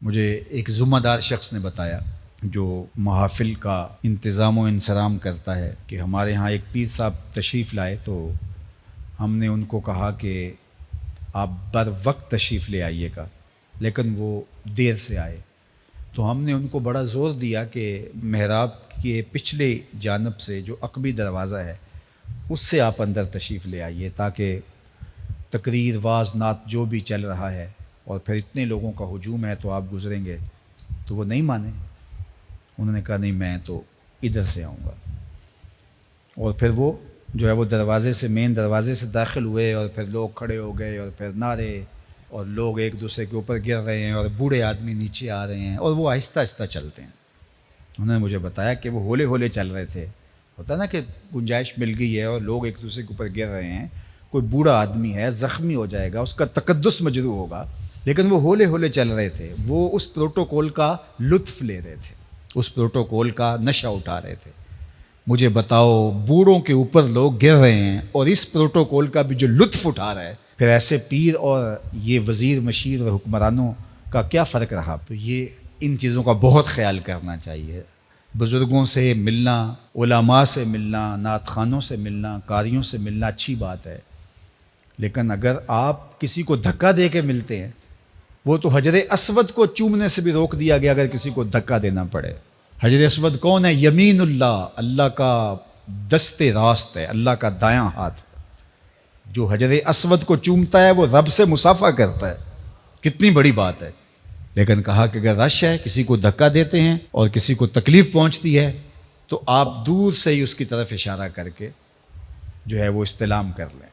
مجھے ایک ذمہ دار شخص نے بتایا جو محافل کا انتظام و انصرام کرتا ہے کہ ہمارے ہاں ایک پیر صاحب تشریف لائے تو ہم نے ان کو کہا کہ آپ بر وقت تشریف لے آئیے گا، لیکن وہ دیر سے آئے تو ہم نے ان کو بڑا زور دیا کہ محراب کے پچھلے جانب سے جو عقبی دروازہ ہے اس سے آپ اندر تشریف لے آئیے تاکہ تقریر واز نعت جو بھی چل رہا ہے اور پھر اتنے لوگوں کا ہجوم ہے تو آپ گزریں گے۔ تو وہ نہیں مانے، انہوں نے کہا نہیں میں تو ادھر سے آؤں گا، اور پھر وہ جو ہے وہ دروازے سے مین دروازے سے داخل ہوئے اور پھر لوگ کھڑے ہو گئے اور پھر نعرے اور لوگ ایک دوسرے کے اوپر گر رہے ہیں اور بوڑھے آدمی نیچے آ رہے ہیں اور وہ آہستہ آہستہ چلتے ہیں۔ انہوں نے مجھے بتایا کہ وہ ہولے ہولے چل رہے تھے، ہوتا نا کہ گنجائش مل گئی ہے اور لوگ ایک دوسرے کے اوپر گر رہے ہیں، کوئی بوڑھا آدمی ہے زخمی ہو جائے گا، اس کا تقدس مجروح ہوگا، لیکن وہ ہولے ہولے چل رہے تھے، وہ اس پروٹوکول کا لطف لے رہے تھے، اس پروٹوکول کا نشہ اٹھا رہے تھے۔ مجھے بتاؤ بوڑھوں کے اوپر لوگ گر رہے ہیں اور اس پروٹوکول کا بھی جو لطف اٹھا رہا ہے، پھر ایسے پیر اور یہ وزیر مشیر اور حکمرانوں کا کیا فرق رہا؟ تو یہ ان چیزوں کا بہت خیال کرنا چاہیے۔ بزرگوں سے ملنا، علماء سے ملنا، نعت خوانوں سے ملنا، قاریوں سے ملنا اچھی بات ہے، لیکن اگر آپ کسی کو دھکا دے کے ملتے ہیں، وہ تو حجر اسود کو چومنے سے بھی روک دیا گیا اگر کسی کو دھکا دینا پڑے۔ حجر اسود کون ہے؟ یمین اللہ، اللہ کا دست راست ہے، اللہ کا دایاں ہاتھ۔ جو حجر اسود کو چومتا ہے وہ رب سے مصافحہ کرتا ہے، کتنی بڑی بات ہے۔ لیکن کہا کہ اگر رش ہے، کسی کو دھکا دیتے ہیں اور کسی کو تکلیف پہنچتی ہے تو آپ دور سے ہی اس کی طرف اشارہ کر کے جو ہے وہ استلام کر لیں،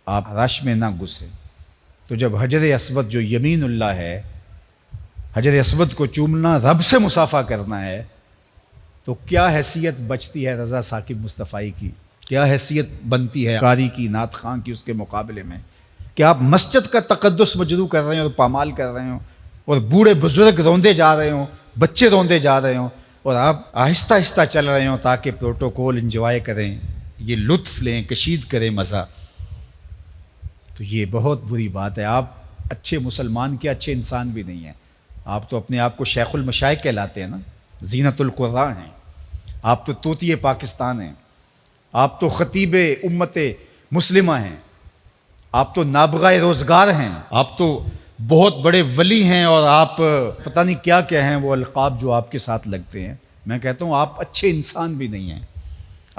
آپ رش میں نہ گھسیں۔ تو جب حجر اسود جو یمین اللہ ہے، حجر اسود کو چومنا رب سے مصافحہ کرنا ہے، تو کیا حیثیت بچتی ہے رضا ثاقب مصطفی کی، کیا حیثیت بنتی ہے قاری کی، نعت خواں کی اس کے مقابلے میں کہ آپ مسجد کا تقدس مجروح کر رہے ہیں اور پامال کر رہے ہوں، اور بوڑھے بزرگ روندے جا رہے ہوں، بچے روندے جا رہے ہوں، اور آپ آہستہ آہستہ چل رہے ہوں تاکہ پروٹوکول انجوائے کریں، یہ لطف لیں، کشید کریں مزہ۔ تو یہ بہت بری بات ہے۔ آپ اچھے مسلمان کے اچھے انسان بھی نہیں ہیں، آپ تو اپنے آپ کو شیخ المشائخ کہلاتے ہیں نا، زینت القراء ہیں، آپ تو طوطی پاکستان ہیں، آپ تو خطیب امت مسلمہ ہیں، آپ تو نابغہ روزگار ہیں، آپ تو بہت بڑے ولی ہیں، اور آپ پتہ نہیں کیا کیا ہیں وہ القاب جو آپ کے ساتھ لگتے ہیں۔ میں کہتا ہوں آپ اچھے انسان بھی نہیں ہیں۔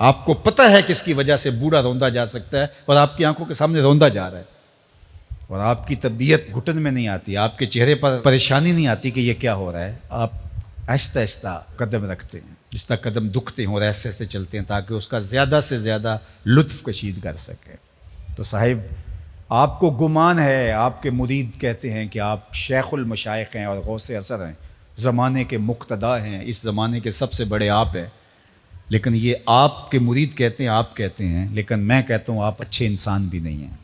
آپ کو پتہ ہے کس کی وجہ سے بوڑھا روندا جا سکتا ہے اور آپ کی آنکھوں کے سامنے روندا جا رہا ہے، اور آپ کی طبیعت گھٹن میں نہیں آتی، آپ کے چہرے پر پریشانی نہیں آتی کہ یہ کیا ہو رہا ہے۔ آپ آہستہ آہستہ قدم رکھتے ہیں، جس طرح قدم دکھتے ہیں اور ایسے ایسے چلتے ہیں تاکہ اس کا زیادہ سے زیادہ لطف کشید کر سکیں۔ تو صاحب آپ کو گمان ہے، آپ کے مرید کہتے ہیں کہ آپ شیخ المشائخ ہیں اور غوث اثر ہیں، زمانے کے مقتدا ہیں، اس زمانے کے سب سے بڑے آپ ہیں، لیکن یہ آپ کے مرید کہتے ہیں، آپ کہتے ہیں، لیکن میں کہتا ہوں آپ اچھے انسان بھی نہیں ہیں۔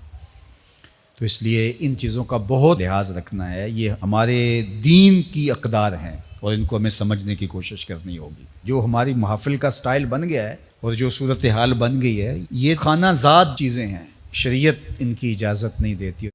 تو اس لیے ان چیزوں کا بہت لحاظ رکھنا ہے، یہ ہمارے دین کی اقدار ہیں اور ان کو ہمیں سمجھنے کی کوشش کرنی ہوگی۔ جو ہماری محافل کا سٹائل بن گیا ہے اور جو صورتحال بن گئی ہے، یہ خانہ زاد چیزیں ہیں، شریعت ان کی اجازت نہیں دیتی۔